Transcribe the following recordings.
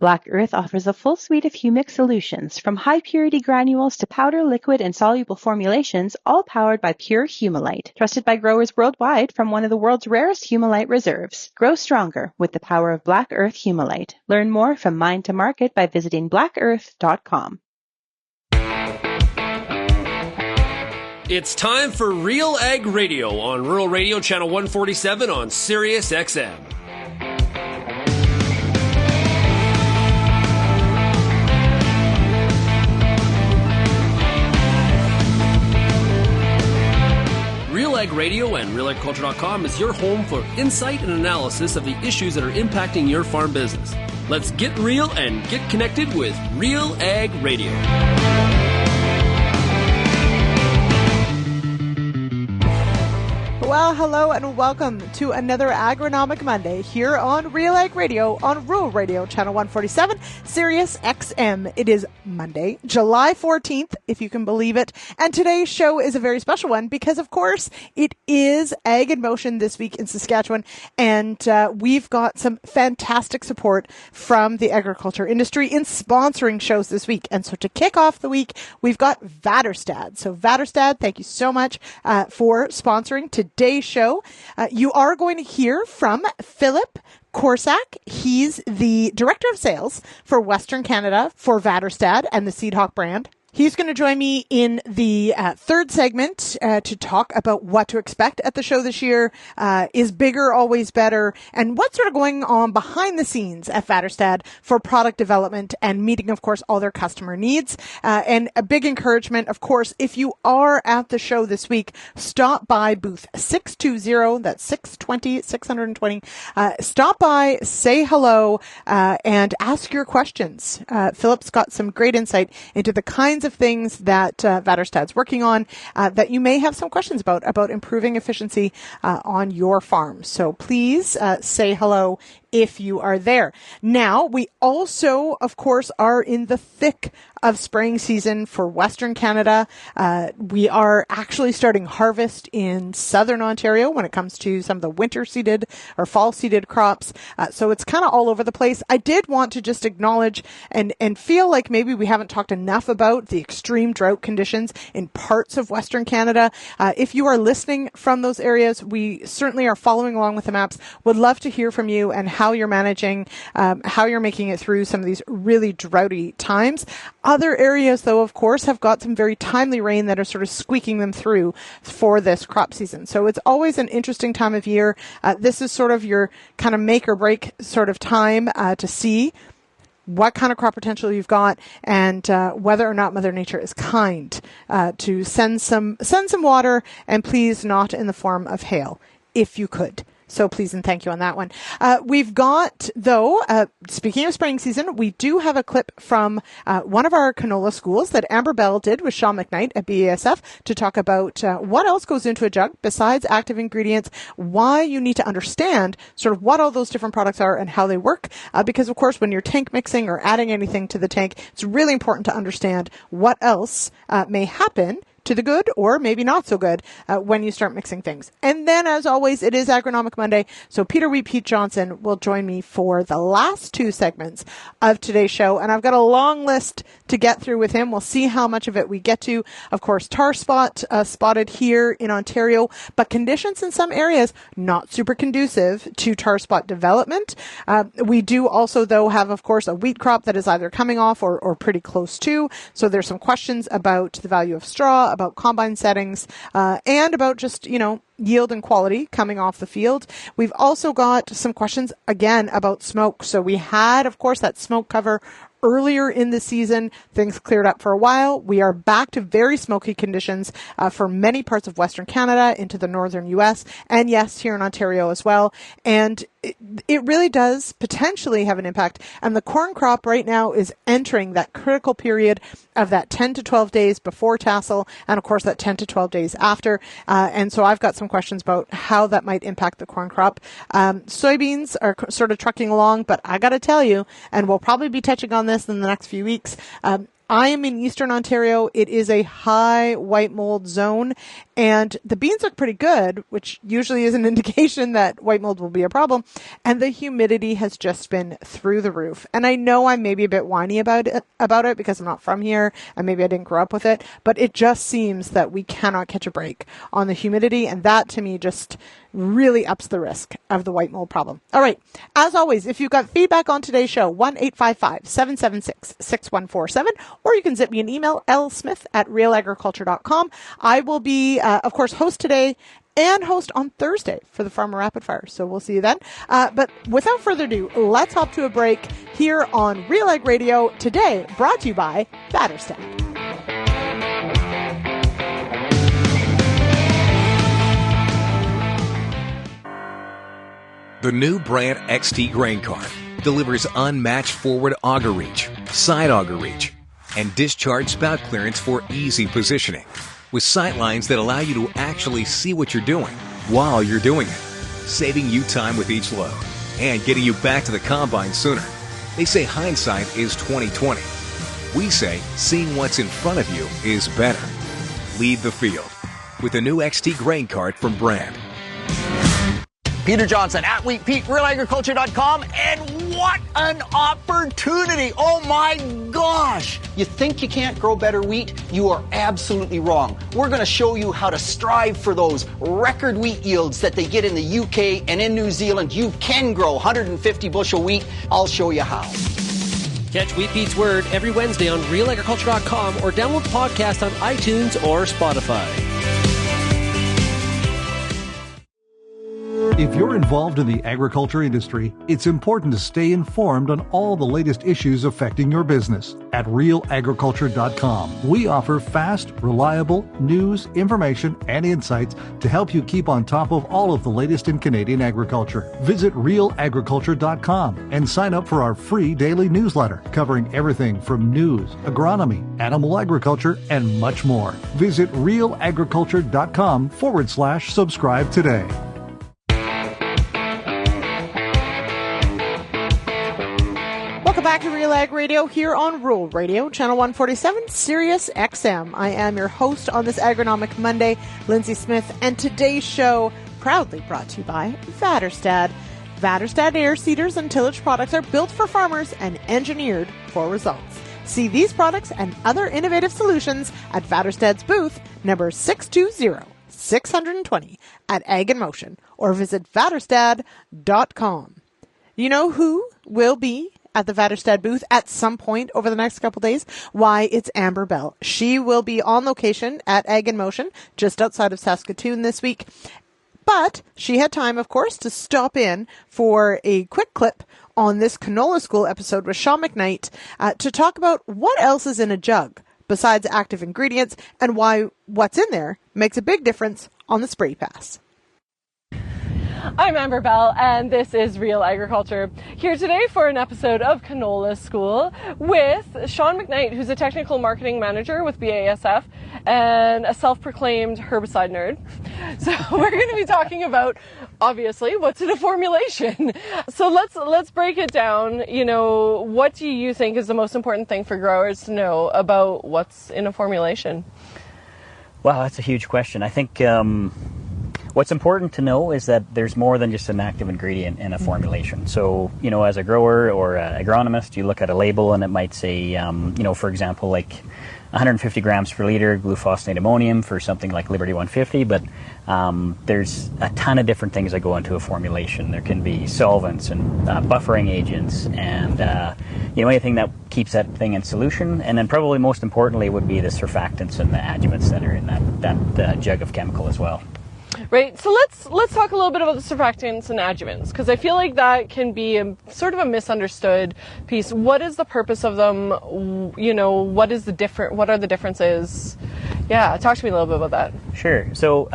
Black Earth offers a full suite of humic solutions, from high-purity granules to powder, liquid, and soluble formulations, all powered by pure humulite. Trusted by growers worldwide from one of the world's rarest humulite reserves. Grow stronger with the power of Black Earth humulite. Learn more from Mind to Market by visiting blackearth.com. It's time for RealAg Radio on Rural Radio Channel 147 on Sirius XM. RealAg Radio and RealAgriculture.com is your home for insight and analysis of the issues that are impacting your farm business. Let's get real and get connected with RealAg Radio. Well, hello and welcome to another Agronomic Monday here on RealAg Radio on Rural Radio Channel 147, Sirius XM. It is Monday, July 14th, if you can believe it. And today's show is a very special one because, of course, it is Ag in Motion this week in Saskatchewan. And we've got some fantastic support from the agriculture industry in sponsoring shows this week. And so to kick off the week, we've got Vaderstad. So Vaderstad, thank you so much for sponsoring today's show. You are going to hear from Philip Korczak. He's the Director of Sales for Western Canada for Vaderstad and the Seed Hawk brand. He's going to join me in the third segment to talk about what to expect at the show this year. Is bigger always better? And what's sort of going on behind the scenes at Vaderstad for product development and meeting, of course, all their customer needs. And a big encouragement, of course, if you are at the show this week, stop by booth 620. That's 620. Stop by, say hello, and ask your questions. Philip's got some great insight into the kinds of things that Vaderstad's working on that you may have some questions about improving efficiency on your farm. So please say hello if you are there. Now, we also, of course, are in the thick of spraying season for Western Canada. We are actually starting harvest in Southern Ontario when it comes to some of the winter seeded or fall seeded crops. So it's kind of all over the place. I did want to just acknowledge and feel like maybe we haven't talked enough about the extreme drought conditions in parts of Western Canada. If you are listening from those areas, we certainly are following along with the maps. Would love to hear from you and how you're managing, how you're making it through some of these really droughty times. Other areas, though, of course, have got some very timely rain that are sort of squeaking them through for this crop season. So it's always an interesting time of year. This is sort of your kind of make or break sort of time to see what kind of crop potential you've got and whether or not Mother Nature is kind to send some water, and please not in the form of hail, if you could. So please and thank you on that one. We've got, though, speaking of spraying season, we do have a clip from one of our canola schools that Amber Bell did with Sean McKnight at BASF to talk about what else goes into a jug besides active ingredients, why you need to understand sort of what all those different products are and how they work. Because, of course, when you're tank mixing or adding anything to the tank, it's really important to understand what else may happen to the good or maybe not so good when you start mixing things. And then, as always, it is Agronomic Monday, so Peter Wheat Johnson will join me for the last two segments of today's show, and I've got a long list to get through with him. We'll see how much of it we get to. Of course, tar spot spotted here in Ontario, but conditions in some areas not super conducive to tar spot development. We do also, though, have, of course, a wheat crop that is either coming off or pretty close to, so there's some questions about the value of straw, about combine settings, and about just, yield and quality coming off the field. We've also got some questions, again, about smoke. So we had, of course, that smoke cover earlier in the season. Things cleared up for a while. We are back to very smoky conditions for many parts of Western Canada into the northern U.S. and, yes, here in Ontario as well. And it really does potentially have an impact. And the corn crop right now is entering that critical period of that 10 to 12 days before tassel and, of course, that 10 to 12 days after. And so I've got some questions about how that might impact the corn crop. Soybeans are sort of trucking along, but I got to tell you, and we'll probably be touching on this in the next few weeks, I am in Eastern Ontario. It is a high white mold zone, and the beans look pretty good, which usually is an indication that white mold will be a problem. And the humidity has just been through the roof. And I know I'm maybe a bit whiny about it because I'm not from here and maybe I didn't grow up with it, but it just seems that we cannot catch a break on the humidity. And that to me just really ups the risk of the white mold problem. All right. As always, if you've got feedback on today's show, 1-855-776-6147, or you can zip me an email, lsmith@realagriculture.com. I will be, of course, host today and host on Thursday for the Farmer Rapid Fire. So we'll see you then. But without further ado, let's hop to a break here on RealAg Radio, today brought to you by Vaderstad. The new Brandt XT grain cart delivers unmatched forward auger reach, side auger reach, and discharge spout clearance for easy positioning, with sight lines that allow you to actually see what you're doing while you're doing it, saving you time with each load and getting you back to the combine sooner. They say hindsight is 20/20. We say seeing what's in front of you is better. Lead the field with the new XT grain cart from Brandt. Peter Johnson at WheatPete, RealAgriculture.com, and what an opportunity! Oh my gosh! You think you can't grow better wheat? You are absolutely wrong. We're going to show you how to strive for those record wheat yields that they get in the UK and in New Zealand. You can grow 150 bushel wheat. I'll show you how. Catch WheatPete's Word every Wednesday on RealAgriculture.com or download the podcast on iTunes or Spotify. If you're involved in the agriculture industry, it's important to stay informed on all the latest issues affecting your business. At RealAgriculture.com, we offer fast, reliable news, information, and insights to help you keep on top of all of the latest in Canadian agriculture. Visit RealAgriculture.com and sign up for our free daily newsletter covering everything from news, agronomy, animal agriculture, and much more. Visit RealAgriculture.com/subscribe today. Welcome back to RealAg Radio here on Rural Radio, Channel 147, Sirius XM. I am your host on this Agronomic Monday, Lyndsey Smith, and today's show proudly brought to you by Vaderstad. Vaderstad air seeders and tillage products are built for farmers and engineered for results. See these products and other innovative solutions at Vaderstad's booth, number 620-620 at Ag in Motion, or visit Vaderstad.com. You know who will be at the Vaderstad booth at some point over the next couple days? Why, it's Amber Bell. She will be on location at Ag in Motion, just outside of Saskatoon this week. But she had time, of course, to stop in for a quick clip on this Canola School episode with Sean McKnight to talk about what else is in a jug besides active ingredients and why what's in there makes a big difference on the spray pass. I'm Amber Bell, and this is Real Agriculture. Here today for an episode of Canola School with Sean McKnight, who's a technical marketing manager with BASF and a self-proclaimed herbicide nerd. So we're going to be talking about, obviously, what's in a formulation. So let's break it down. You know, what do you think is the most important thing for growers to know about what's in a formulation? Wow, that's a huge question. I think what's important to know is that there's more than just an active ingredient in a formulation. So, you know, as a grower or an agronomist, you look at a label and it might say, you know, for example, like 150 grams per liter glufosinate ammonium for something like Liberty 150, but there's a ton of different things that go into a formulation. There can be solvents and buffering agents and, you know, anything that keeps that thing in solution. And then probably most importantly would be the surfactants and the adjuvants that are in that jug of chemical as well. Right, so let's talk a little bit about the surfactants and adjuvants, because I feel like that can be sort of a misunderstood piece. What is the purpose of them? You know, what are the differences? Yeah, talk to me a little bit about that. Sure. So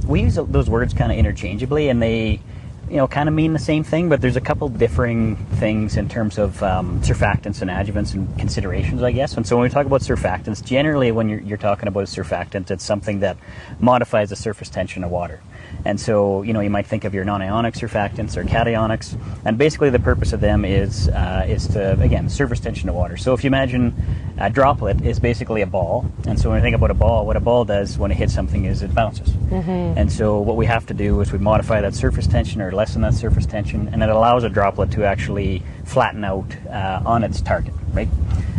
we use those words kind of interchangeably, and they, you know, kind of mean the same thing, but there's a couple differing things in terms of surfactants and adjuvants and considerations, I guess. And so when we talk about surfactants, generally when you're talking about a surfactant, it's something that modifies the surface tension of water. And so, you know, you might think of your non-ionic surfactants or cationics, and basically the purpose of them is to, again, surface tension of water. So if you imagine A droplet is basically a ball, and so when you think about a ball, what a ball does when it hits something is it bounces. And so what we have to do is we modify that surface tension or lessen that surface tension, and it allows a droplet to actually flatten out on its target, right?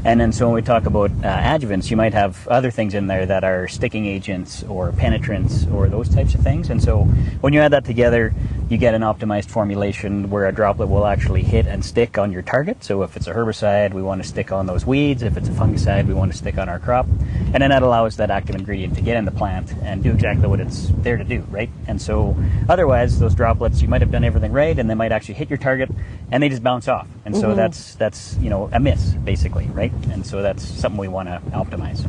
And then so when we talk about adjuvants, you might have other things in there that are sticking agents or penetrants or those types of things. And so when you add that together, you get an optimized formulation where a droplet will actually hit and stick on your target. So if it's a herbicide, we want to stick on those weeds. If it's a fungicide, we want to stick on our crop. And then that allows that active ingredient to get in the plant and do exactly what it's there to do, right? And so otherwise, those droplets, you might have done everything right, and they might actually hit your target, and they just bounce off. And so that's a miss, basically, right? And so that's something we want to optimize.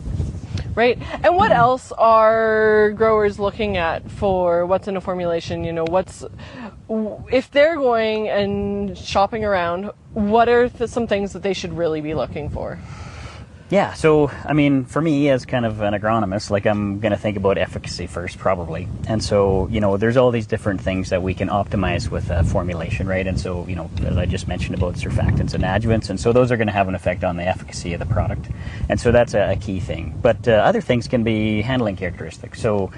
Right. And what else are growers looking at for what's in a formulation? If they're going and shopping around, what are some things that they should really be looking for? Yeah, so, I mean, for me as kind of an agronomist, I'm going to think about efficacy first, probably. And so, there's all these different things that we can optimize with formulation, right? And so, as I just mentioned about surfactants and adjuvants, and so those are going to have an effect on the efficacy of the product. And so that's a key thing. But other things can be handling characteristics. So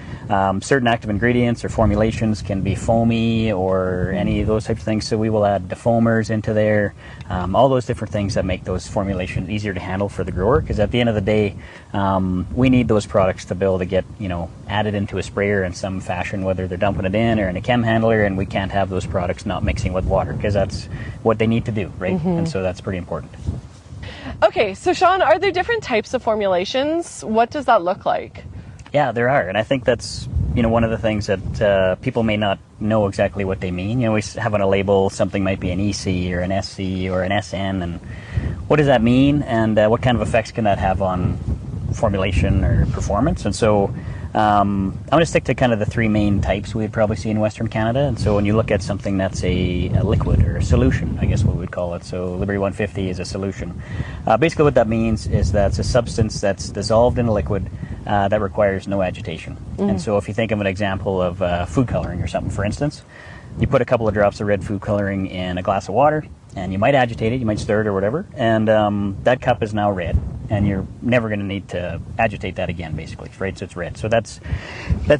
certain active ingredients or formulations can be foamy or any of those types of things. So we will add defoamers into there, all those different things that make those formulations easier to handle for the grower. Because at the end of the day, we need those products to be able to get, added into a sprayer in some fashion, whether they're dumping it in or in a chem handler, and we can't have those products not mixing with water because that's what they need to do, right? And so that's pretty important. Okay, so Sean, are there different types of formulations? What does that look like? Yeah, there are, and I think that's one of the things that people may not know exactly what they mean. We have on a label something might be an EC or an SC or an SN, and what does that mean, and what kind of effects can that have on formulation or performance? And so I'm going to stick to kind of the three main types we'd probably see in Western Canada. And so when you look at something that's a liquid or a solution, I guess what we'd call it. So Liberty 150 is a solution. Basically what that means is that it's a substance that's dissolved in a liquid that requires no agitation. And so if you think of an example of food coloring or something, for instance, you put a couple of drops of red food coloring in a glass of water, and you might agitate it, you might stir it or whatever, and that cup is now red, and you're never going to need to agitate that again, basically, right? So it's red. So that's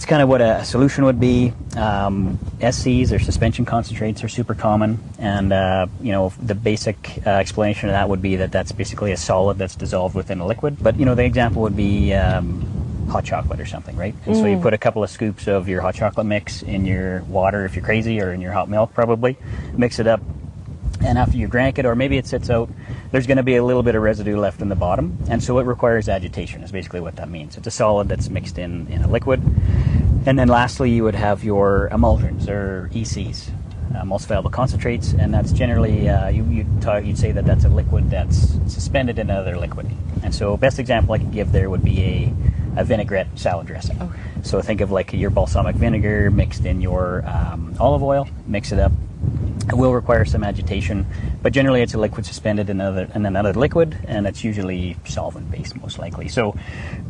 kind of what a solution would be. SCs, or suspension concentrates, are super common, and the basic explanation of that would be that that's basically a solid that's dissolved within a liquid. But the example would be hot chocolate or something, right? And so you put a couple of scoops of your hot chocolate mix in your water if you're crazy, or in your hot milk probably, mix it up, and after you crank it, or maybe it sits out, there's going to be a little bit of residue left in the bottom, and so it requires agitation is basically what that means. It's a solid that's mixed in a liquid. And then lastly, you would have your emulsions, or ECs, emulsifiable concentrates, and that's generally, you'd say that that's a liquid that's suspended in another liquid. And so best example I can give there would be a vinaigrette salad dressing. Okay. So think of your balsamic vinegar mixed in your olive oil, mix it up. It will require some agitation, but generally it's a liquid suspended in another liquid, and it's usually solvent-based, most likely. So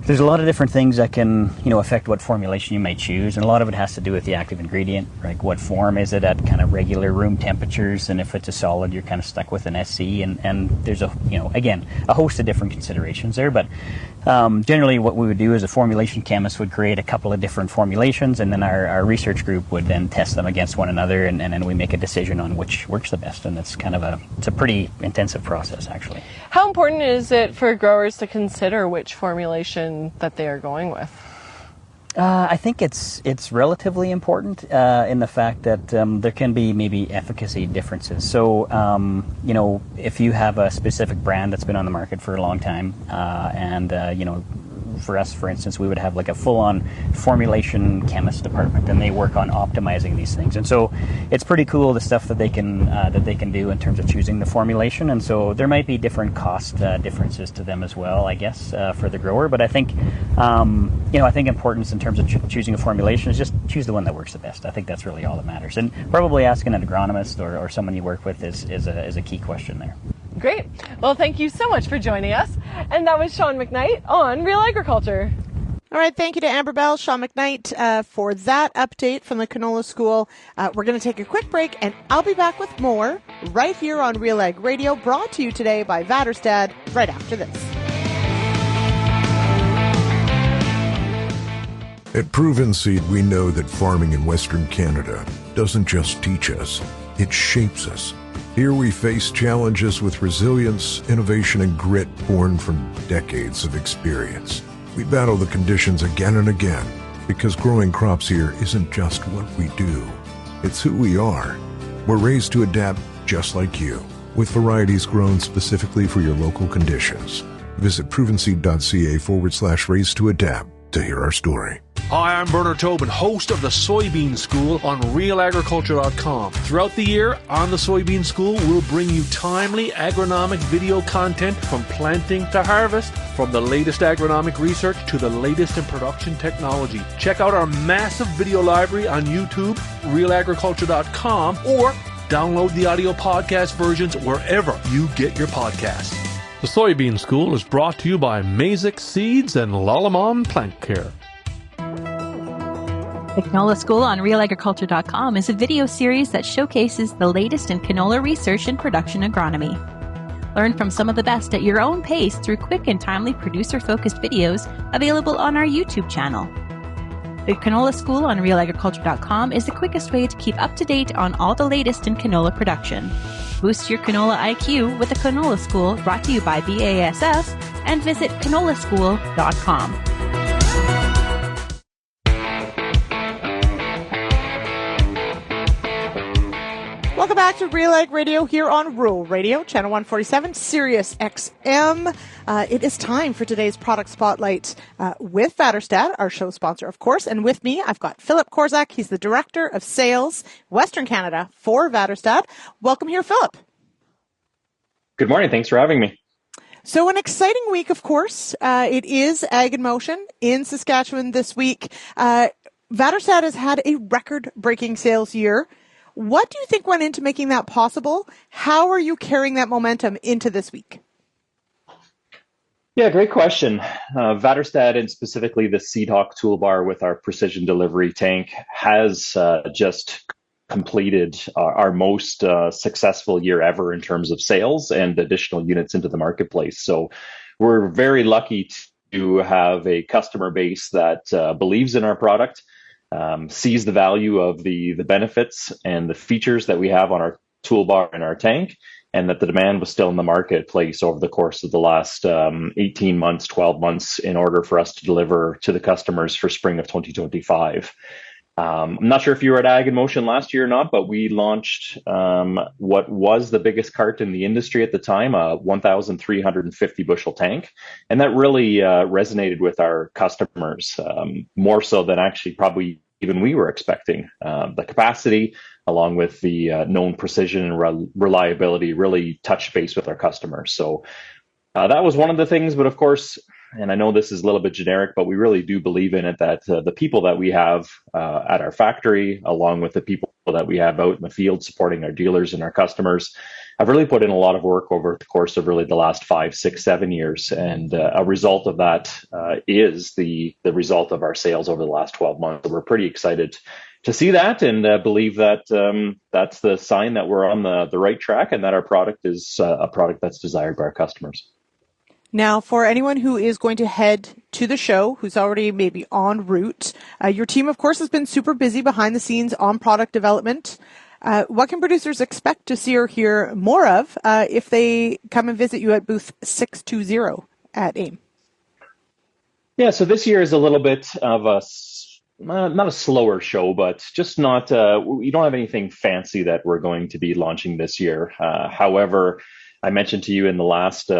there's a lot of different things that can, affect what formulation you might choose, and a lot of it has to do with the active ingredient, like what form is it at kind of regular room temperatures, and if it's a solid, you're kind of stuck with an SC, and there's a host of different considerations there, but generally what we would do is a formulation chemist would create a couple of different formulations, and then our research group would then test them against one another, and then we make a decision on which works the best, and it's kind of it's a pretty intensive process, actually. How important is it for growers to consider which formulation that they are going with? I think it's relatively important in the fact that there can be maybe efficacy differences. So, if you have a specific brand that's been on the market for a long time, for us, for instance, we would have a full-on formulation chemist department, and they work on optimizing these things. And so it's pretty cool the stuff that they can do in terms of choosing the formulation. And so there might be different cost differences to them as well, I guess, for the grower. But I think importance in terms of choosing a formulation is just choose the one that works the best. I think that's really all that matters. And probably asking an agronomist or someone you work with is a key question there. Great. Well, thank you so much for joining us. And that was Sean McKnight on Real Agriculture. All right. Thank you to Amber Bell, Sean McKnight, for that update from the canola school. We're going to take a quick break, and I'll be back with more right here on RealAg Radio, brought to you today by Vaderstad, right after this. At Proven Seed, we know that farming in Western Canada doesn't just teach us, it shapes us. Here we face challenges with resilience, innovation, and grit born from decades of experience. We battle the conditions again and again because growing crops here isn't just what we do, it's who we are. We're raised to adapt just like you, with varieties grown specifically for your local conditions. Visit provenseed.ca/raised to adapt to hear our story. Hi, I'm Bernard Tobin, host of the Soybean School on RealAgriculture.com. Throughout the year on the Soybean School, we'll bring you timely agronomic video content from planting to harvest, from the latest agronomic research to the latest in production technology. Check out our massive video library on YouTube, RealAgriculture.com, or download the audio podcast versions wherever you get your podcasts. The Soybean School is brought to you by Mazik Seeds and Lalamon Plant Care. The Canola School on RealAgriculture.com is a video series that showcases the latest in canola research and production agronomy. Learn from some of the best at your own pace through quick and timely producer-focused videos available on our YouTube channel. The Canola School on RealAgriculture.com is the quickest way to keep up to date on all the latest in canola production. Boost your canola IQ with the Canola School, brought to you by BASF, and visit canolaschool.com. Welcome back to RealAg Radio here on Rural Radio, Channel 147, Sirius XM. It is time for today's product spotlight with Vaderstad, our show sponsor, of course. And with me, I've got Philip Korczak. He's the Director of Sales, Western Canada for Vaderstad. Welcome here, Philip. Good morning. Thanks for having me. So an exciting week, of course. It is Ag in Motion in Saskatchewan this week. Vaderstad has had a record-breaking sales year. What do you think went into making that possible? How are you carrying that momentum into this week? Yeah, great question. Vaderstad, and specifically the Seedhawk toolbar with our precision delivery tank, has just completed our most successful year ever in terms of sales and additional units into the marketplace. So we're very lucky to have a customer base that believes in our product, sees the value of the benefits and the features that we have on our toolbar and our tank, and that the demand was still in the marketplace over the course of the last 18 months, 12 months in order for us to deliver to the customers for spring of 2025. I'm not sure if you were at Ag in Motion last year or not, but we launched what was the biggest cart in the industry at the time, a 1,350 bushel tank. And that really resonated with our customers, more so than actually probably even we were expecting. The capacity, along with the known precision and reliability, really touched base with our customers. So that was one of the things, but of course, and I know this is a little bit generic, but we really do believe in it, that the people that we have at our factory, along with the people that we have out in the field supporting our dealers and our customers, have really put in a lot of work over the course of really the last 5, 6, 7 years. And a result of that is the result of our sales over the last 12 months. So we're pretty excited to see that, and believe that that's the sign that we're on the right track, and that our product is a product that's desired by our customers. Now, for anyone who is going to head to the show, who's already maybe en route, your team, of course, has been super busy behind the scenes on product development. What can producers expect to see or hear more of if they come and visit you at booth 620 at AIM? Yeah, so this year is a little bit of not a slower show, but just not, we don't have anything fancy that we're going to be launching this year. However, I mentioned to you in the last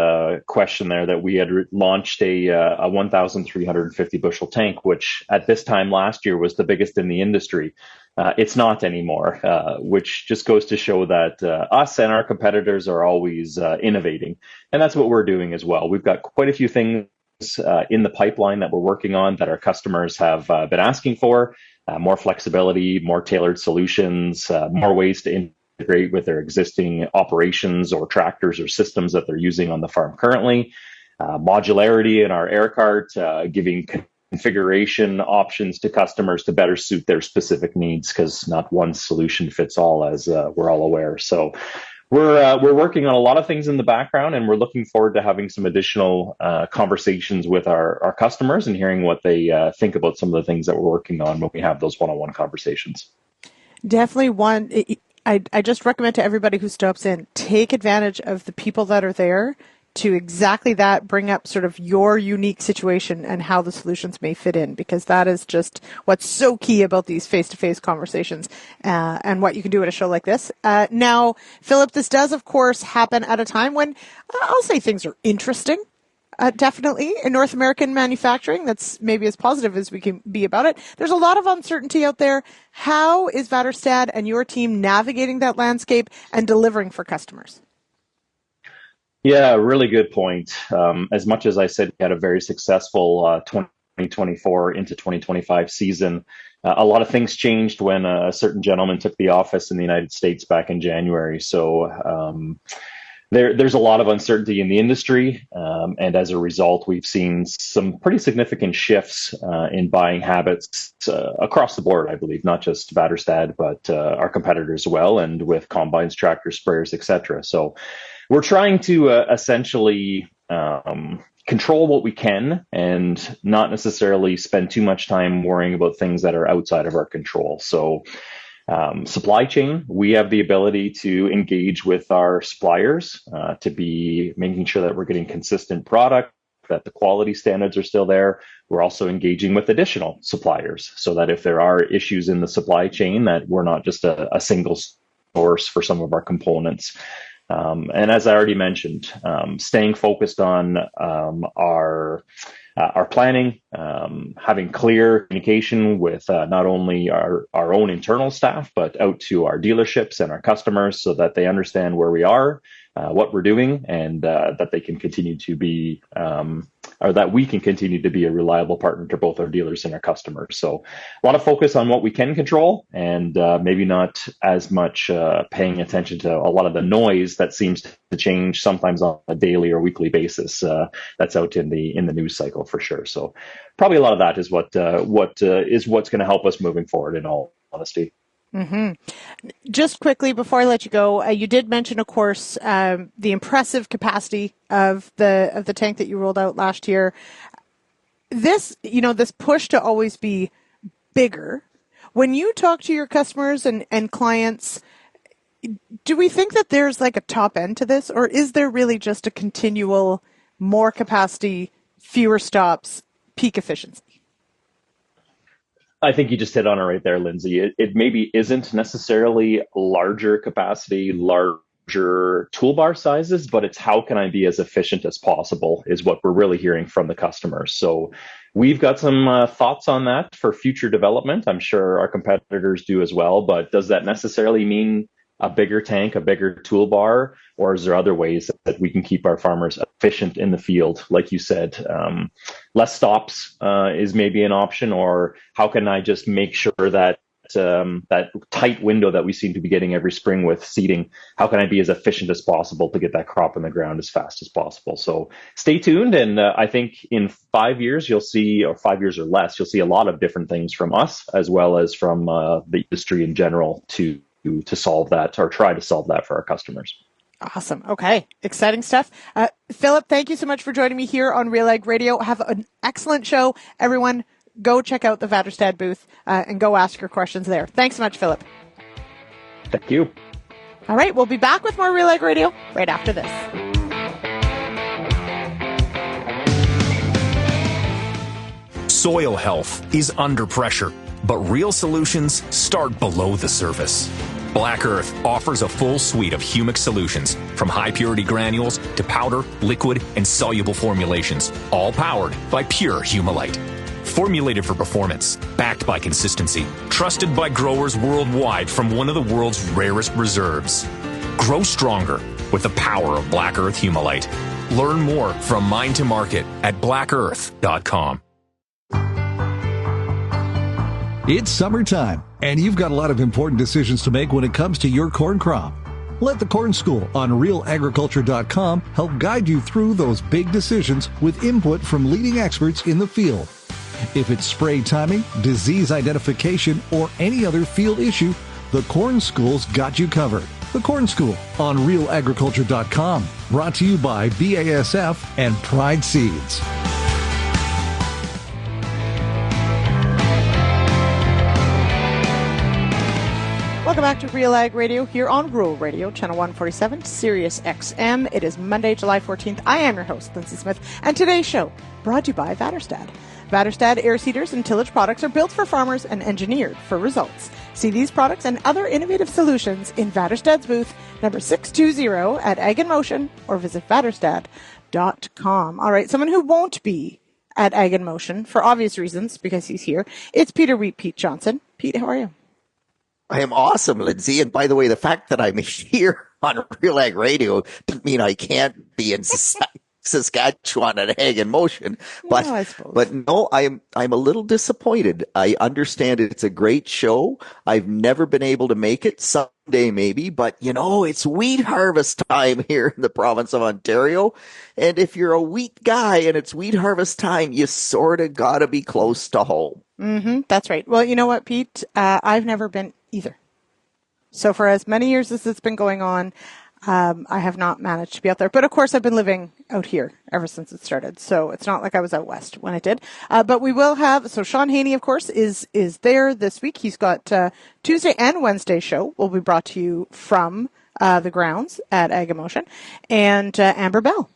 question there that we had launched a 1,350 bushel tank, which at this time last year was the biggest in the industry. It's not anymore, which just goes to show that us and our competitors are always innovating. And that's what we're doing as well. We've got quite a few things in the pipeline that we're working on that our customers have been asking for, more flexibility, more tailored solutions, more ways to integrate with their existing operations or tractors or systems that they're using on the farm currently. Modularity in our air cart, giving configuration options to customers to better suit their specific needs, because not one solution fits all, as we're all aware. So We're working on a lot of things in the background, and we're looking forward to having some additional conversations with our customers and hearing what they think about some of the things that we're working on when we have those one-on-one conversations. Definitely one. I just recommend to everybody who stops in, take advantage of the people that are there to exactly that, bring up sort of your unique situation and how the solutions may fit in, because that is just what's so key about these face-to-face conversations and what you can do at a show like this. Now, Philip, this does, of course, happen at a time when I'll say things are interesting. Definitely in North American manufacturing, that's maybe as positive as we can be about it. There's a lot of uncertainty out there. How is Vaderstad and your team navigating that landscape and delivering for customers? Yeah, really good point. As much as I said, we had a very successful 2024 into 2025 season. A lot of things changed when a certain gentleman took the office in the United States back in January. So there's a lot of uncertainty in the industry. And as a result, we've seen some pretty significant shifts in buying habits across the board, I believe, not just Vaderstad, but our competitors as well, and with combines, tractors, sprayers, et cetera. So we're trying to essentially control what we can and not necessarily spend too much time worrying about things that are outside of our control. So supply chain, we have the ability to engage with our suppliers to be making sure that we're getting consistent product, that the quality standards are still there. We're also engaging with additional suppliers so that if there are issues in the supply chain, that we're not just a single source for some of our components. And as I already mentioned, staying focused on our planning, having clear communication with not only our own internal staff, but out to our dealerships and our customers so that they understand where we are, what we're doing, and that they can continue to be, or that we can continue to be a reliable partner to both our dealers and our customers. So a lot of focus on what we can control, and maybe not as much paying attention to a lot of the noise that seems to change sometimes on a daily or weekly basis that's out in the news cycle for sure. So probably a lot of that is what's going to help us moving forward, in all honesty. Mm-hmm. Just quickly before I let you go, you did mention, of course, the impressive capacity of the tank that you rolled out last year. This push to always be bigger. When you talk to your customers and clients, do we think that there's like a top end to this, or is there really just a continual more capacity, fewer stops, peak efficiency? I think you just hit on it right there, Lyndsey. It maybe isn't necessarily larger capacity, larger toolbar sizes, but it's how can I be as efficient as possible is what we're really hearing from the customers. So we've got some thoughts on that for future development. I'm sure our competitors do as well, but does that necessarily mean a bigger tank, a bigger toolbar, or is there other ways that we can keep our farmers efficient in the field? Like you said, less stops is maybe an option, or how can I just make sure that that tight window that we seem to be getting every spring with seeding, how can I be as efficient as possible to get that crop in the ground as fast as possible? So stay tuned. And I think in 5 years, you'll see, or 5 years or less, you'll see a lot of different things from us, as well as from the industry in general to solve that, or try to solve that for our customers. Awesome. Okay. Exciting stuff. Philip, thank you so much for joining me here on RealAg Radio. Have an excellent show. Everyone, go check out the Vaderstad booth and go ask your questions there. Thanks so much, Philip. Thank you. All right. We'll be back with more RealAg Radio right after this. Soil health is under pressure, but real solutions start below the surface. Black Earth offers a full suite of humic solutions, from high-purity granules to powder, liquid, and soluble formulations, all powered by pure Humulite. Formulated for performance, backed by consistency, trusted by growers worldwide from one of the world's rarest reserves. Grow stronger with the power of Black Earth Humulite. Learn more from Mine to Market at blackearth.com. It's summertime, and you've got a lot of important decisions to make when it comes to your corn crop. Let the Corn School on RealAgriculture.com help guide you through those big decisions with input from leading experts in the field. If it's spray timing, disease identification, or any other field issue, the Corn School's got you covered. The Corn School on RealAgriculture.com. Brought to you by BASF and Pride Seeds. Welcome back to RealAg Radio here on Rural Radio, Channel 147, Sirius XM. It is Monday, July 14th. I am your host, Lyndsey Smith, and today's show brought to you by Vaderstad. Vaderstad air seeders and tillage products are built for farmers and engineered for results. See these products and other innovative solutions in Vaderstad's booth, number 620 at Ag in Motion, or visit vaderstad.com. All right, someone who won't be at Ag in Motion, for obvious reasons, because he's here, it's Pete Johnson. Pete, how are you? I am awesome, Lyndsey. And by the way, the fact that I'm here on RealAg Radio doesn't mean I can't be in Saskatchewan at Ag in Motion. But, no, I suppose. But no, I'm a little disappointed. I understand it's a great show. I've never been able to make it. Someday maybe, but it's wheat harvest time here in the province of Ontario. And if you're a wheat guy and it's wheat harvest time, you sort of got to be close to home. Mm-hmm, that's right. Well, you know what, Pete? I've never been either. So for as many years as it's been going on, I have not managed to be out there. But of course, I've been living out here ever since it started. So it's not like I was out west when it did. But we will have, so Sean Haney, of course, is there this week. He's got Tuesday and Wednesday show will be brought to you from the grounds at Ag in Motion. And Amber Bell,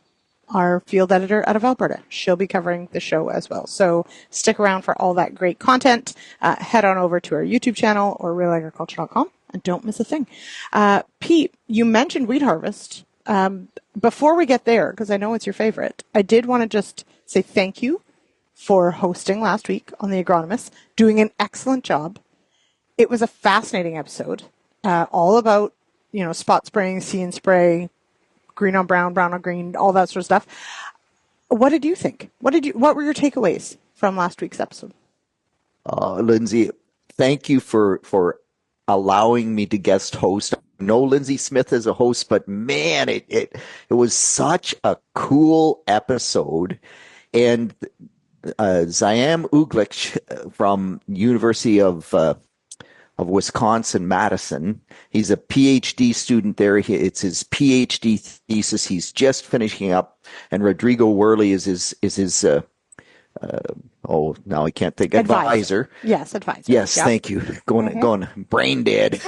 our field editor out of Alberta. She'll be covering the show as well. So stick around for all that great content. Head on over to our YouTube channel or RealAgriculture.com and don't miss a thing. Pete, you mentioned wheat harvest. Before we get there, because I know it's your favorite, I did want to just say thank you for hosting last week on The Agronomist, doing an excellent job. It was a fascinating episode, all about, spot spraying, see and spray, green on brown, brown on green, all that sort of stuff. What did you think? What were your takeaways from last week's episode? Lyndsey, thank you for allowing me to guest host. I know Lyndsey Smith is a host, but man, it was such a cool episode. And Zayam Uglich from University of Wisconsin-Madison. He's a PhD student there. It's his PhD thesis. He's just finishing up. And Rodrigo Worley is his now I can't think. Advisor. Yes, advisor. Yes, yep. Thank you. Going brain dead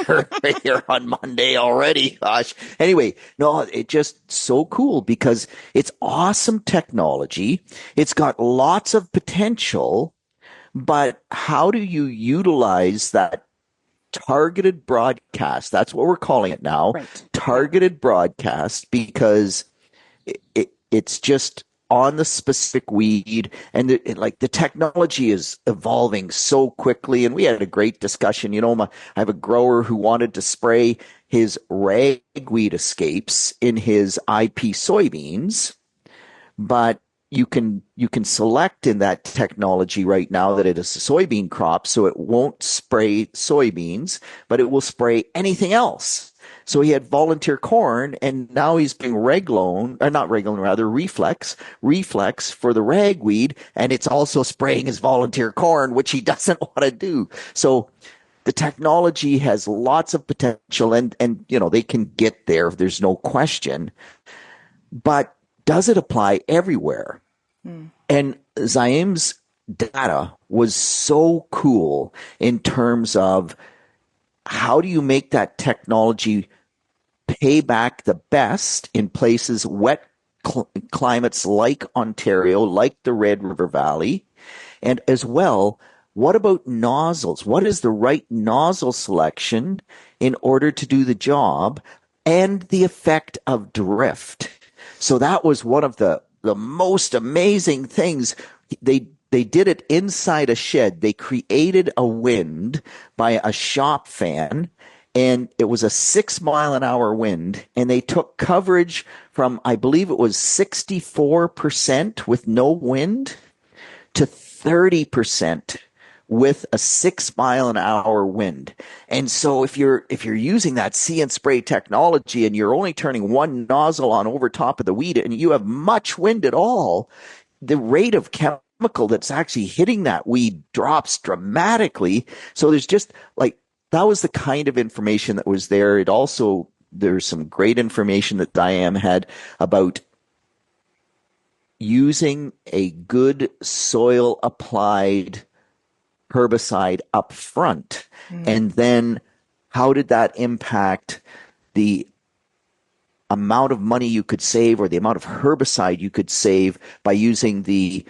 here on Monday already. Gosh. Anyway, no, it's just so cool because it's awesome technology. It's got lots of potential, but how do you utilize that targeted broadcast? That's what we're calling it now. Right. Targeted broadcast, because it's just on the specific weed, and the technology is evolving so quickly. And we had a great discussion. I have a grower who wanted to spray his ragweed escapes in his IP soybeans, but you can select in that technology right now that it is a soybean crop, so it won't spray soybeans, but it will spray anything else. So he had volunteer corn, and now he's being reflex for the ragweed, and it's also spraying his volunteer corn, which he doesn't want to do. So the technology has lots of potential, and they can get there. There's no question. But does it apply everywhere? And Zayam's data was so cool in terms of how do you make that technology pay back the best in places, wet climates like Ontario, like the Red River Valley, and as well, what about nozzles? What is the right nozzle selection in order to do the job, and the effect of drift? So that was one of the most amazing things. They did it inside a shed. They created a wind by a shop fan, and it was a 6-mile-an-hour wind, and they took coverage from, I believe it was 64% with no wind to 30% with a 6-mile-an-hour wind. And so if you're using that see and spray technology and you're only turning one nozzle on over top of the weed and you have much wind at all, the rate of chemical that's actually hitting that weed drops dramatically. So there's just that was the kind of information that was there. It also there's some great information that Diane had about using a good soil applied herbicide up front. And then how did that impact the amount of money you could save or the amount of herbicide you could save by using the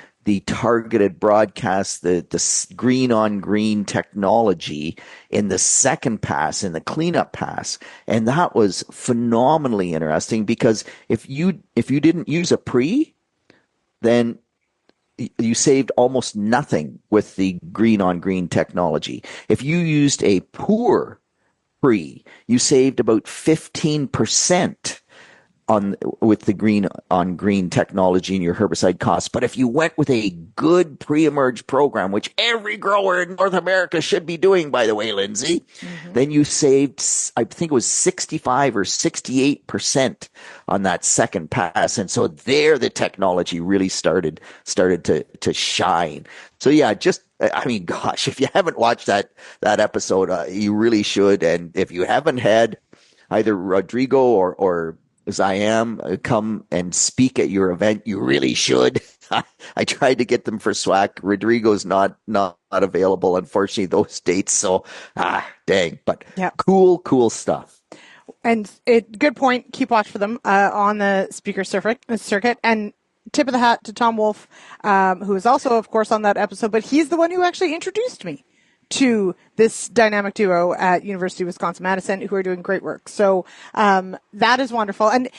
targeted broadcast, the green on green technology in the second pass, in the cleanup pass. And that was phenomenally interesting, because if you didn't use a pre, then you saved almost nothing with the green on green technology. If you used a poor pre, you saved about 15% with the green on green technology in your herbicide costs. But if you went with a good pre-emerge program, which every grower in North America should be doing, by the way, Lyndsey, then you saved, I think it was 65 or 68% on that second pass. And so there the technology really started to shine. So yeah, I mean, gosh, if you haven't watched that episode, you really should. And if you haven't had either Rodrigo or as I am, come and speak at your event, you really should. I tried to get them for SWAC. Rodrigo's not available, unfortunately, those dates. So, dang. But cool stuff. And good point. Keep watch for them on the speaker circuit. And tip of the hat to Tom Wolf, who is also, of course, on that episode. But he's the one who actually introduced me to this dynamic duo at University of Wisconsin-Madison, who are doing great work. So that is wonderful. And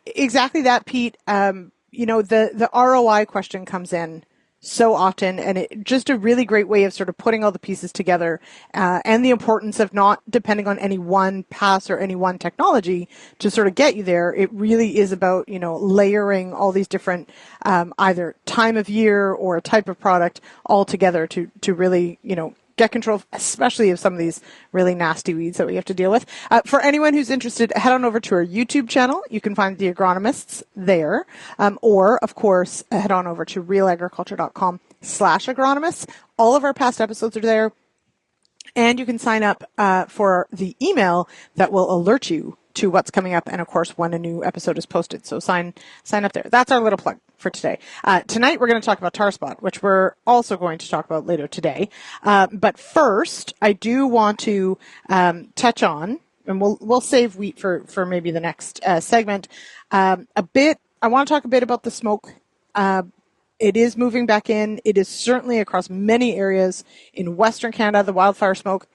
exactly that, Pete, the ROI question comes in so often, and it just a really great way of sort of putting all the pieces together, and the importance of not depending on any one pass or any one technology to sort of get you there. It really is about, layering all these different, either time of year or a type of product all together to really, get control, especially of some of these really nasty weeds that we have to deal with. For anyone who's interested, head on over to our YouTube channel. You can find the agronomists there. Or, of course, head on over to realagriculture.com/agronomists. All of our past episodes are there. And you can sign up for the email that will alert you to what's coming up, and of course when a new episode is posted. So sign up there. That's our little plug for today. Tonight we're going to talk about tar spot, which we're also going to talk about later today. But first, I do want to touch on, and we'll save wheat for maybe the next segment. I want to talk a bit about the smoke. It is moving back in. It is certainly across many areas in Western Canada, the wildfire smoke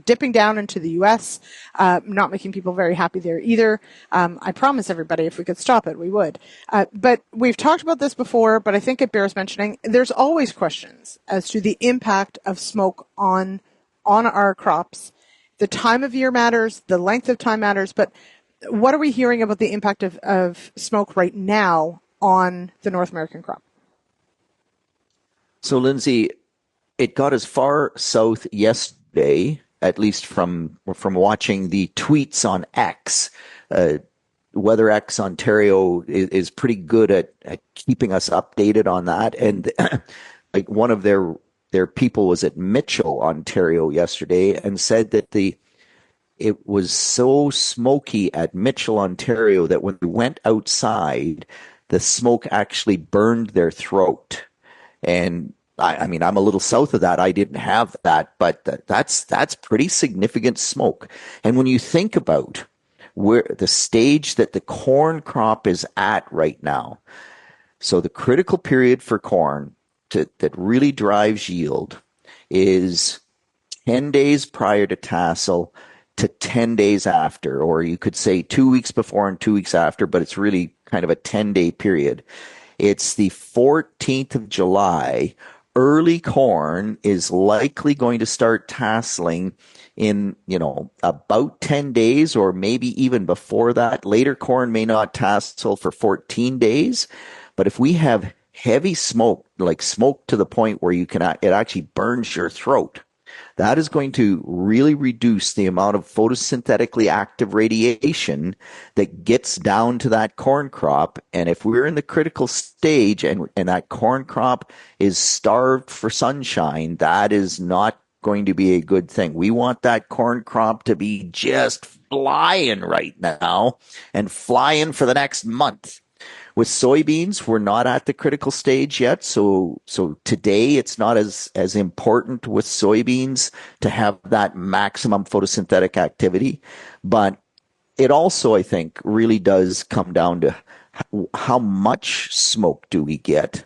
dipping down into the U.S., not making people very happy there either. I promise everybody if we could stop it, we would. But we've talked about this before, but I think it bears mentioning. There's always questions as to the impact of smoke on our crops. The time of year matters, the length of time matters, but what are we hearing about the impact of smoke right now on the North American crop? So, Lyndsey, it got as far south yesterday, at least from watching the tweets on X. WeatherX Ontario is pretty good at keeping us updated on that. And like one of their people was at Mitchell, Ontario yesterday and said that it was so smoky at Mitchell, Ontario that when they went outside, the smoke actually burned their throat. And I mean, I'm a little south of that. I didn't have that, but that's pretty significant smoke. And when you think about where the stage that the corn crop is at right now, so the critical period for corn that really drives yield is 10 days prior to tassel to 10 days after, or you could say 2 weeks before and 2 weeks after, but it's really kind of a 10-day period. It's the 14th of July. Early corn is likely going to start tasseling in, about 10 days or maybe even before that. Later corn may not tassel for 14 days. But if we have heavy smoke, like smoke to the point where it actually burns your throat, that is going to really reduce the amount of photosynthetically active radiation that gets down to that corn crop. And if we're in the critical stage and that corn crop is starved for sunshine, that is not going to be a good thing. We want that corn crop to be just flying right now and flying for the next month. With soybeans, we're not at the critical stage yet. So today it's not as important with soybeans to have that maximum photosynthetic activity. But it also, I think, really does come down to how much smoke do we get?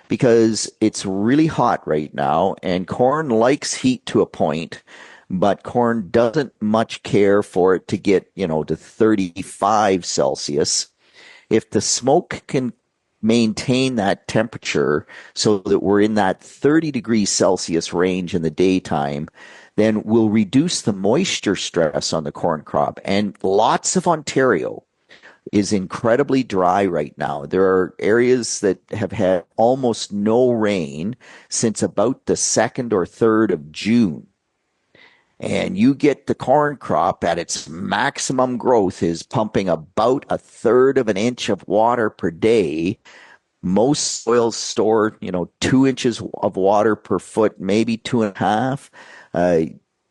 Because it's really hot right now and corn likes heat to a point, but corn doesn't much care for it to get, to 35 Celsius. If the smoke can maintain that temperature so that we're in that 30 degrees Celsius range in the daytime, then we'll reduce the moisture stress on the corn crop. And lots of Ontario is incredibly dry right now. There are areas that have had almost no rain since about the 2nd or 3rd of June. And you get the corn crop at its maximum growth is pumping about 1/3 of an inch of water per day. Most soils store, 2 inches of water per foot, maybe 2.5.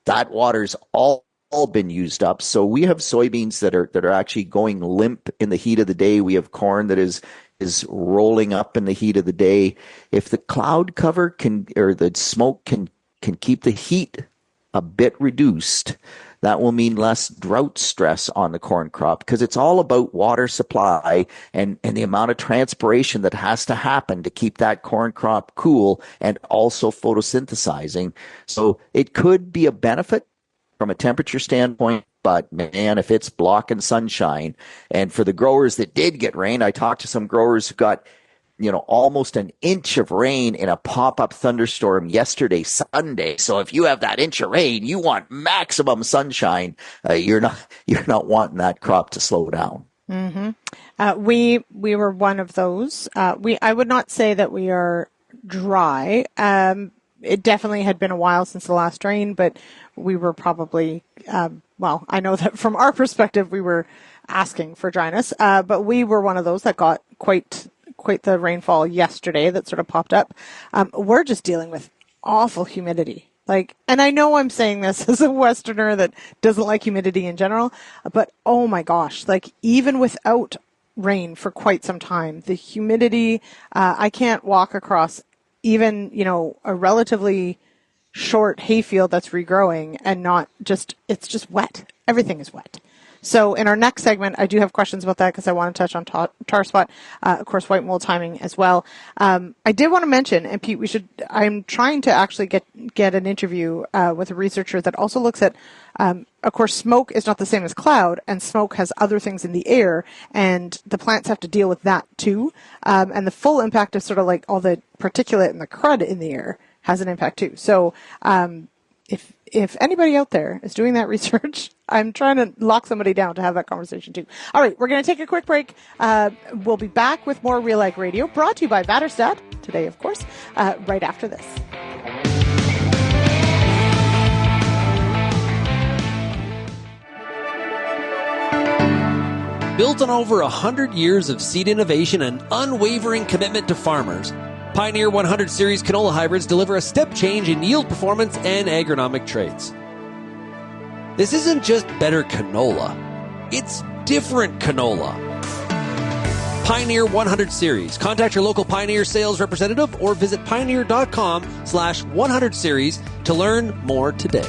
That water's all been used up. So we have soybeans that are actually going limp in the heat of the day. We have corn that is rolling up in the heat of the day. If the cloud cover or the smoke can keep the heat a bit reduced, that will mean less drought stress on the corn crop, because it's all about water supply and the amount of transpiration that has to happen to keep that corn crop cool and also photosynthesizing. So it could be a benefit from a temperature standpoint, but man, if it's blocking sunshine, and for the growers that did get rain, I talked to some growers who got almost an inch of rain in a pop-up thunderstorm yesterday, Sunday. So if you have that inch of rain, you want maximum sunshine. You're not wanting that crop to slow down. Mm-hmm. We were one of those. I would not say that we are dry. It definitely had been a while since the last rain, but we were probably, I know that from our perspective, we were asking for dryness, but we were one of those that got quite the rainfall yesterday that sort of popped up. We're just dealing with awful humidity. And I know I'm saying this as a Westerner that doesn't like humidity in general, but oh my gosh, even without rain for quite some time, the humidity, I can't walk across even, a relatively short hayfield that's regrowing and it's just wet. Everything is wet. So in our next segment, I do have questions about that because I want to touch on tar spot, of course, white mold timing as well. I did want to mention, and Pete, I'm trying to actually get an interview with a researcher that also looks at, of course, smoke is not the same as cloud, and smoke has other things in the air, and the plants have to deal with that too. And the full impact of sort of all the particulate and the crud in the air has an impact too. So if anybody out there is doing that research, I'm trying to lock somebody down to have that conversation too. All right, we're going to take a quick break. We'll be back with more RealAg Radio, brought to you by Vaderstad, today, of course, right after this. Built on over 100 years of seed innovation and unwavering commitment to farmers, Pioneer 100 Series canola hybrids deliver a step change in yield performance and agronomic traits. This isn't just better canola, it's different canola. Pioneer 100 Series. Contact your local Pioneer sales representative or visit pioneer.com/100 series to learn more today.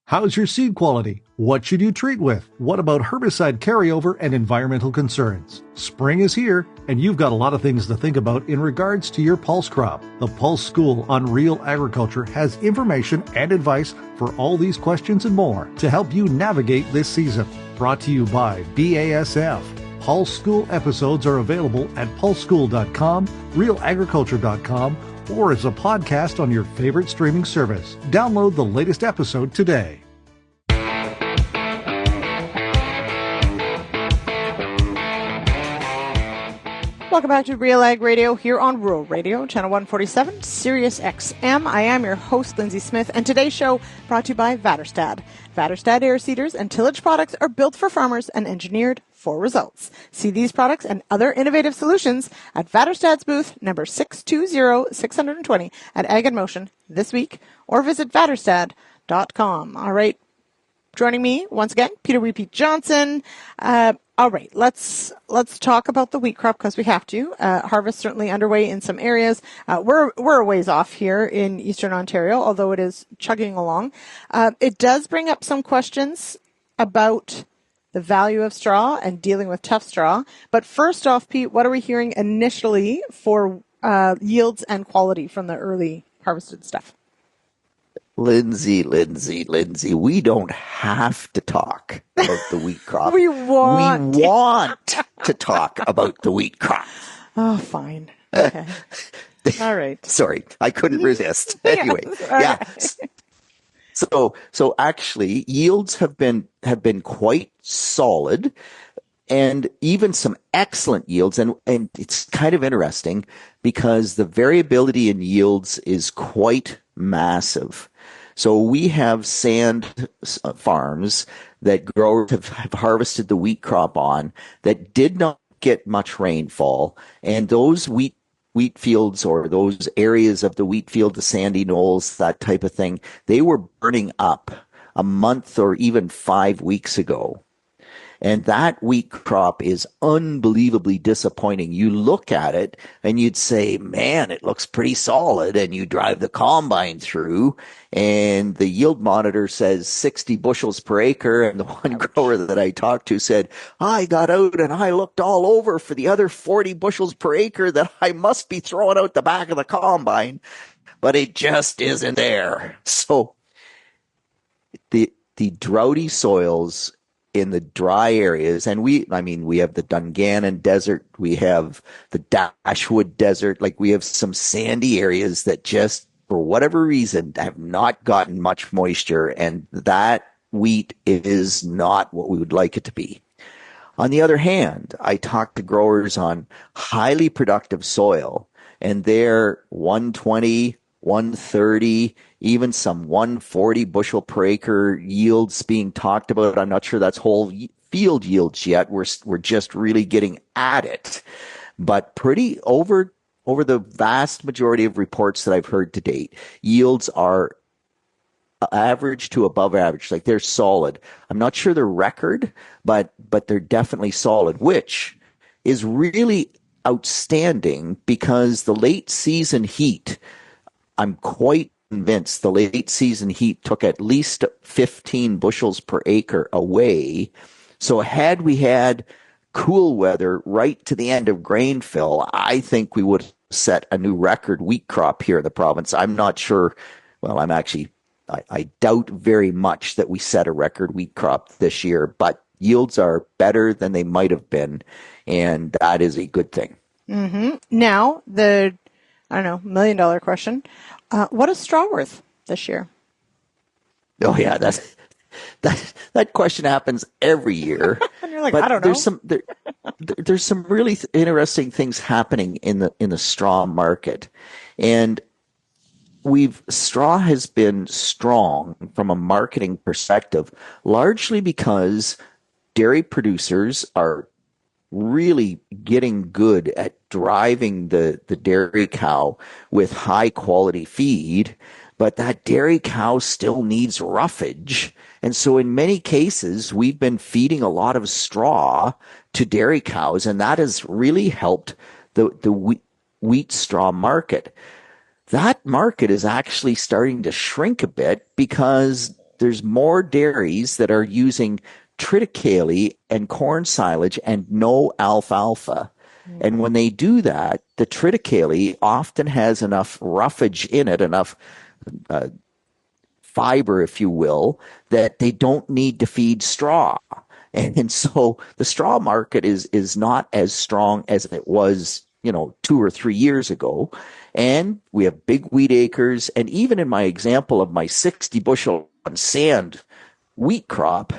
How's your seed quality? What should you treat with? What about herbicide carryover and environmental concerns? Spring is here, and you've got a lot of things to think about in regards to your pulse crop. The Pulse School on Real Agriculture has information and advice for all these questions and more to help you navigate this season. Brought to you by BASF. Pulse School episodes are available at pulseschool.com, realagriculture.com, or as a podcast on your favorite streaming service. Download the latest episode today. Welcome back to RealAg Radio here on Rural Radio, Channel 147, Sirius XM. I am your host, Lyndsey Smith, and today's show brought to you by Vaderstad. Vaderstad air seeders and tillage products are built for farmers and engineered for results. See these products and other innovative solutions at Vaderstad's booth number 620-620 at Ag in Motion this week, or visit vaderstad.com. All right. Joining me once again, Peter Repeat Johnson. All right, let's talk about the wheat crop because we have to. Harvest certainly underway in some areas. We're a ways off here in Eastern Ontario, although it is chugging along. It does bring up some questions about the value of straw and dealing with tough straw. But first off, Pete, what are we hearing initially for yields and quality from the early harvested stuff? Lyndsey, we don't have to talk about the wheat crop. We want to talk about the wheat crop. Oh, fine. Okay. All right. Sorry, I couldn't resist. Anyway, yeah. So actually, yields have been quite solid, and even some excellent yields. And it's kind of interesting because the variability in yields is quite massive. So we have sand farms that growers have harvested the wheat crop on that did not get much rainfall, and those wheat fields, or those areas of the wheat field, the sandy knolls, that type of thing, they were burning up a month or even 5 weeks ago. And that wheat crop is unbelievably disappointing. You look at it and you'd say, man, it looks pretty solid. And you drive the combine through and the yield monitor says 60 bushels per acre. And the one grower that I talked to said, I got out and I looked all over for the other 40 bushels per acre that I must be throwing out the back of the combine, but it just isn't there. So the droughty soils in the dry areas, and we have the Dungannon Desert, we have the Dashwood Desert, like we have some sandy areas that just, for whatever reason, have not gotten much moisture, and that wheat is not what we would like it to be. On the other hand, I talked to growers on highly productive soil, and they're 120, 130, even some 140 bushel per acre yields being talked about. I'm not sure that's whole field yields yet. We're just really getting at it. But pretty over the vast majority of reports that I've heard to date, yields are average to above average. Like, they're solid. I'm not sure they're record, but they're definitely solid, which is really outstanding because the late season heat, I'm quite convinced the late season heat took at least 15 bushels per acre away. So had we had cool weather right to the end of grain fill, I think we would have set a new record wheat crop here in the province. I'm not sure. Well, I doubt very much that we set a record wheat crop this year, but yields are better than they might have been, and that is a good thing. Mm-hmm. Now, the $1 million question. What is straw worth this year? Oh yeah, that question happens every year. And you're like, but I don't know. There's some really interesting things happening in the straw market, and straw has been strong from a marketing perspective, largely because dairy producers are really getting good at driving the dairy cow with high quality feed, but that dairy cow still needs roughage. And so in many cases, we've been feeding a lot of straw to dairy cows, and that has really helped the wheat straw market. That market is actually starting to shrink a bit because there's more dairies that are using triticale and corn silage and no alfalfa. And when they do that, the triticale often has enough roughage in it, enough fiber, if you will, that they don't need to feed straw. And so the straw market is not as strong as it was, 2 or 3 years ago. And we have big wheat acres. And even in my example of my 60 bushel on sand wheat crop,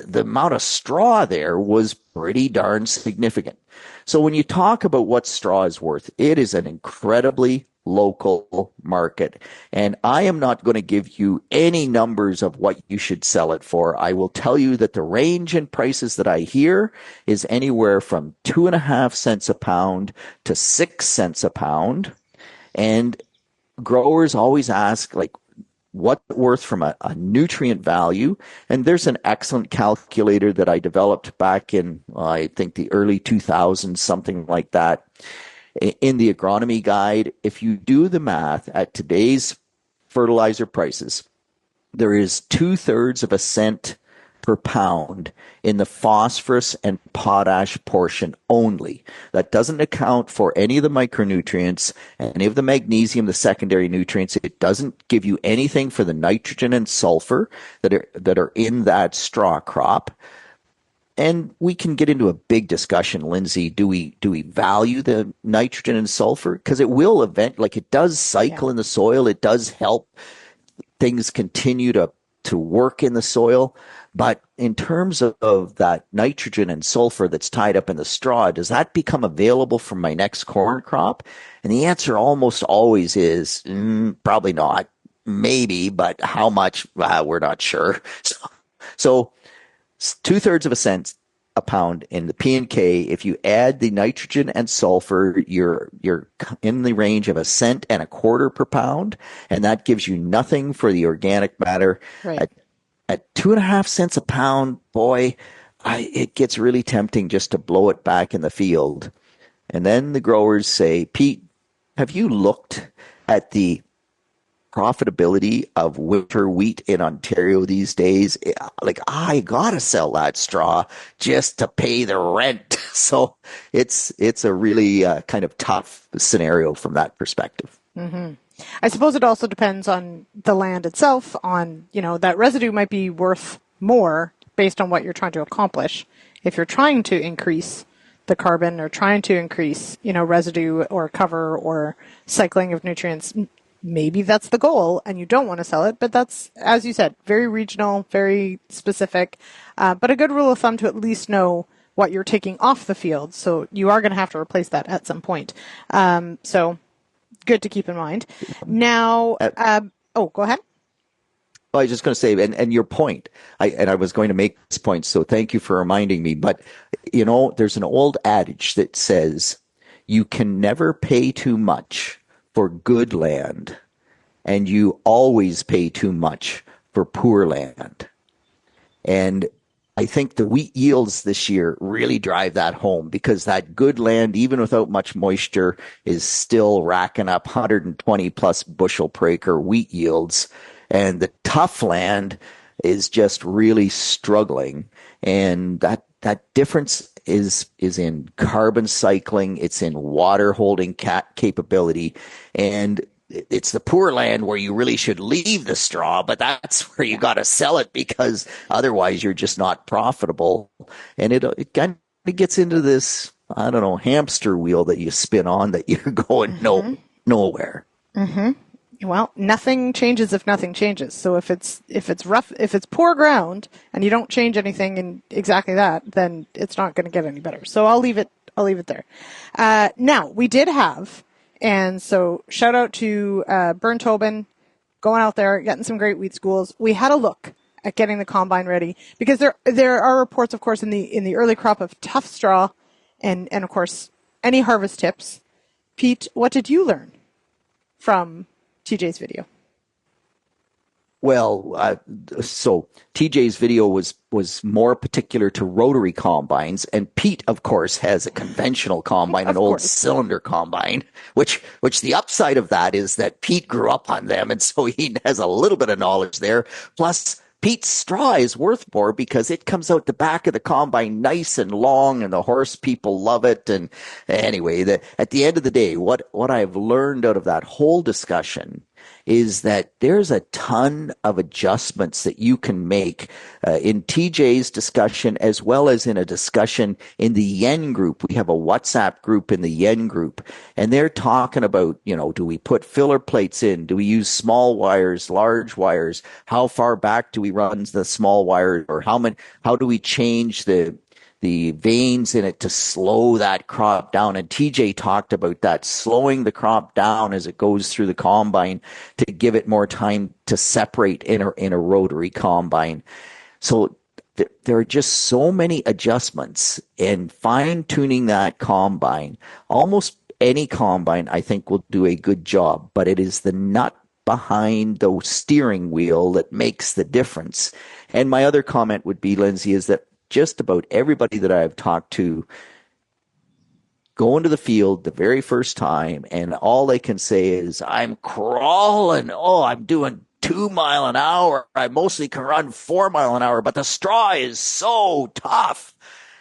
the amount of straw there was pretty darn significant. So when you talk about what straw is worth, it is an incredibly local market. And I am not going to give you any numbers of what you should sell it for. I will tell you that the range in prices that I hear is anywhere from 2.5 cents a pound to 6 cents a pound. And growers always ask, like, what's it worth from a nutrient value? And there's an excellent calculator that I developed back in, I think, the early 2000s, something like that. In the agronomy guide, if you do the math at today's fertilizer prices, there is 2/3 of a cent per pound in the phosphorus and potash portion only. That doesn't account for any of the micronutrients, any of the magnesium, the secondary nutrients. It doesn't give you anything for the nitrogen and sulfur that are in that straw crop. And we can get into a big discussion, Lyndsey. Do we value the nitrogen and sulfur? Because it will it does cycle in the soil. It does help things continue to work in the soil. But in terms of that nitrogen and sulfur that's tied up in the straw, does that become available for my next corn crop? And the answer almost always is probably not. Maybe, but how much? We're not sure. So 2/3 of a cent a pound in the P&K. If you add the nitrogen and sulfur, you're in the range of 1.25 cents per pound, and that gives you nothing for the organic matter. Right. At 2.5 cents a pound, boy, it gets really tempting just to blow it back in the field. And then the growers say, Pete, have you looked at the profitability of winter wheat in Ontario these days? Like, I gotta sell that straw just to pay the rent. So it's a really kind of tough scenario from that perspective. Mm-hmm. I suppose it also depends on the land itself. That residue might be worth more based on what you're trying to accomplish. If you're trying to increase the carbon or trying to increase, residue or cover or cycling of nutrients, maybe that's the goal and you don't want to sell it, but that's, as you said, very regional, very specific, but a good rule of thumb to at least know what you're taking off the field. So you are going to have to replace that at some point. So good to keep in mind. Now, go ahead. I was just going to say, and your point, I was going to make this point, so thank you for reminding me, but, there's an old adage that says you can never pay too much for good land, and you always pay too much for poor land. And I think the wheat yields this year really drive that home, because that good land, even without much moisture, is still racking up 120 plus bushel per acre wheat yields. And the tough land is just really struggling. And that difference is in carbon cycling. It's in water holding capability. And it's the poor land where you really should leave the straw, but that's where you got to sell it, because otherwise you're just not profitable. And it kind of gets into this, hamster wheel that you spin on, that you're going nowhere. Mm-hmm. Well, nothing changes if nothing changes. So if it's rough, if it's poor ground and you don't change anything in exactly that, then it's not going to get any better. So I'll leave it there. Now we did have, and so shout out to Bern Tobin, going out there, getting some great wheat schools. We had a look at getting the combine ready, because there are reports, of course, in the early crop of tough straw, and of course any harvest tips. Pete, what did you learn from TJ's video? Well, so TJ's video was more particular to rotary combines, and Pete, of course, has a conventional combine, an old cylinder combine, which the upside of that is that Pete grew up on them, and so he has a little bit of knowledge there. Plus, Pete's straw is worth more because it comes out the back of the combine nice and long, and the horse people love it. And anyway, at the end of the day, what I've learned out of that whole discussion is that there's a ton of adjustments that you can make in TJ's discussion, as well as in a discussion in the Yen group. We have a WhatsApp group in the Yen group, and they're talking about, do we put filler plates in? Do we use small wires, large wires? How far back do we run the small wires? Or how do we change the veins in it to slow that crop down. And TJ talked about that, slowing the crop down as it goes through the combine to give it more time to separate in a rotary combine. So there are just so many adjustments, and fine-tuning that combine. Almost any combine, I think, will do a good job, but it is the nut behind the steering wheel that makes the difference. And my other comment would be, Lyndsey, is that just about everybody that I've talked to go into the field the very first time, and all they can say is, I'm crawling. Oh, I'm doing 2 mile an hour. I mostly can run 4 mile an hour, but the straw is so tough.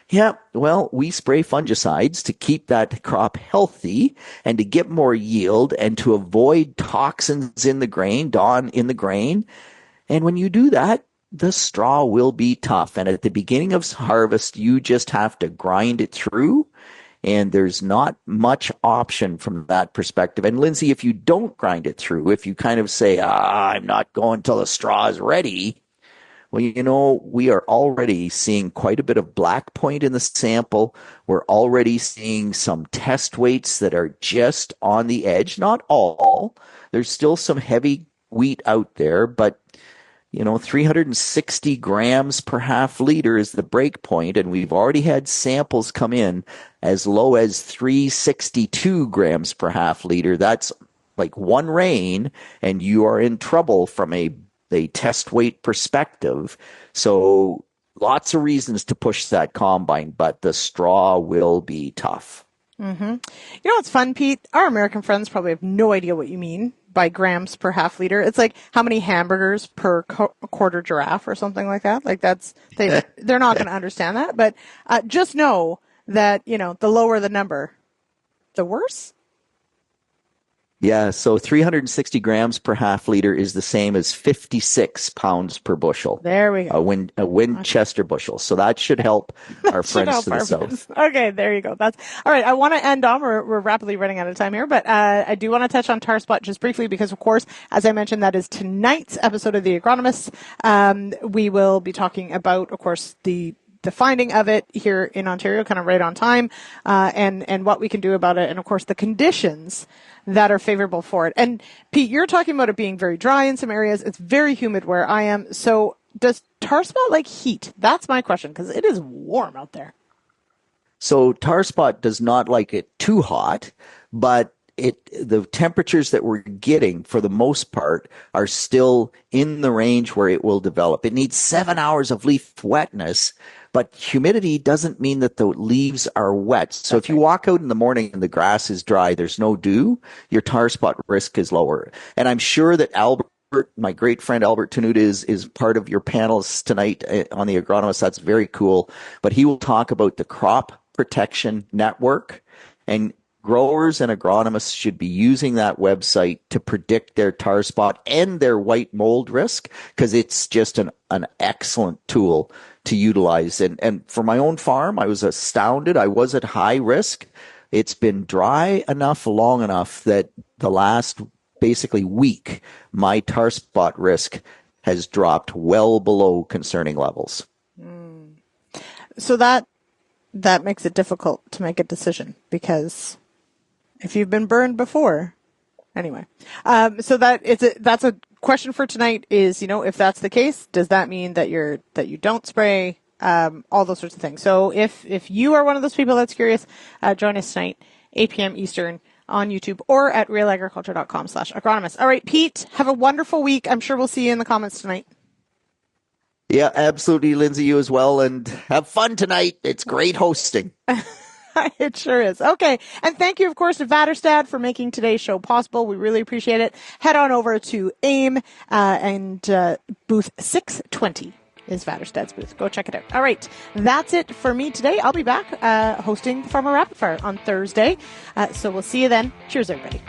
Yeah, well, we spray fungicides to keep that crop healthy and to get more yield and to avoid toxins in the grain, And when you do that, the straw will be tough. And at the beginning of harvest, you just have to grind it through. And there's not much option from that perspective. And Lyndsey, if you don't grind it through, if you kind of say, I'm not going till the straw is ready, well, we are already seeing quite a bit of black point in the sample. We're already seeing some test weights that are just on the edge. Not all. There's still some heavy wheat out there, but 360 grams per half liter is the break point, and we've already had samples come in as low as 362 grams per half liter. That's like one rain, and you are in trouble from a test weight perspective. So lots of reasons to push that combine, but the straw will be tough. Mm-hmm. You know what's fun, Pete? Our American friends probably have no idea what you mean by grams per half liter. It's like how many hamburgers per quarter giraffe or something like that. Like they're not going to understand that. But just know that, the lower the number, the worse. Yeah, so 360 grams per half liter is the same as 56 pounds per bushel. There we go. A Winchester bushel. So that should help our friends to the south. Okay, there you go. That's all right. I want to end on. We're rapidly running out of time here, but I do want to touch on tar spot just briefly because, of course, as I mentioned, that is tonight's episode of The Agronomist. We will be talking about, of course, the finding of it here in Ontario, kind of right on time, and what we can do about it, and of course the conditions that are favorable for it. And Pete, you're talking about it being very dry in some areas. It's very humid where I am. So does tar spot like heat? That's my question, because it is warm out there. So tar spot does not like it too hot, but the temperatures that we're getting for the most part are still in the range where it will develop. It needs 7 hours of leaf wetness, but humidity doesn't mean that the leaves are wet. So if you walk out in the morning and the grass is dry, there's no dew, your tar spot risk is lower. And I'm sure that Albert, my great friend Albert Tenuta, is part of your panels tonight on The Agronomist. That's very cool. But he will talk about the crop protection network, and growers and agronomists should be using that website to predict their tar spot and their white mold risk, because it's just an excellent tool to utilize. And for my own farm, I was astounded. I was at high risk. It's been dry enough, long enough that the last basically week, my tar spot risk has dropped well below concerning levels. So that makes it difficult to make a decision, because if you've been burned before, anyway. So that's a question for tonight is, if that's the case, does that mean that you don't spray, all those sorts of things. So if you are one of those people that's curious, join us tonight, 8 p.m. Eastern on YouTube or at realagriculture.com/agronomist. All right, Pete, have a wonderful week. I'm sure we'll see you in the comments tonight. Yeah, absolutely, Lyndsey, you as well. And have fun tonight. It's great hosting. It sure is. Okay. And thank you, of course, to Vaderstad for making today's show possible. We really appreciate it. Head on over to AIM and booth 620 is Vaderstad's booth. Go check it out. All right. That's it for me today. I'll be back hosting Farmer Rapid Fire on Thursday. So we'll see you then. Cheers, everybody.